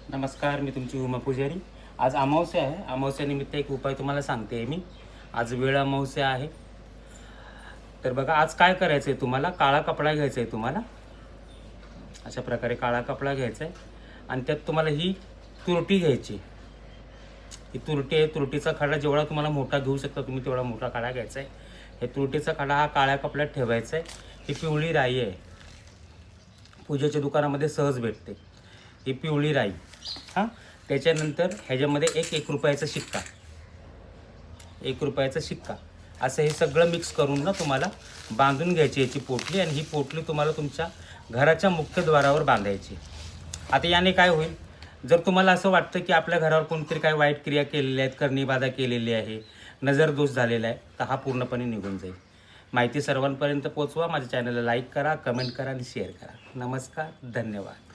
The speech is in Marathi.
नमस्कार, मी तुमची उमा पुजारी। आज अमावस्या आहे। अमावस्यानिमित्त एक उपाय तुम्हाला सांगते मी। आज वेळ अमावस्या आहे। तर बघा, आज काय करायचं आहे तुम्हाला, काळा कपडा घ्यायचा आहे तुम्हाला। अशा प्रकारे काळा कपडा घ्यायचा आहे आणि त्यात तुम्हाला ही तुरटी घ्यायची। ही तुरटी आहे, तुरटीचा खडा जेवढा तुम्हाला मोठा घेऊ शकता तुम्ही तेवढा मोठा खडा घ्यायचा आहे। हे तुरटीचा खडा हा काळ्या कपड्यात ठेवायचा आहे। ही पिवळी राई आहे, पूजेच्या दुकानामध्ये सहज भेटते ही पिवळी राई। हां, त्याच्यानंतर ह्याच्यामध्ये एक रुपयाचा शिक्का, 1 रुपयाचा शिक्का, असं हे सगळं मिक्स करून ना तुम्हाला बांधून घ्यायची याची पोटली। आणि ही पोटली तुम्हाला तुमच्या घराच्या मुख्यद्वारावर बांधायची। आता याने काय होईल, जर तुम्हाला असं वाटतं की आपल्या घरावर कोणतरी काही वाईट क्रिया केलेल्या आहेत, करणीबाधा केलेली आहे, नजर दोष झालेला आहे, तर हा पूर्णपणे निघून जाईल। माहिती सर्वांपर्यंत पोहोचवा। माझ्या चॅनलला लाईक करा, कमेंट करा आणि शेअर करा। नमस्कार, धन्यवाद।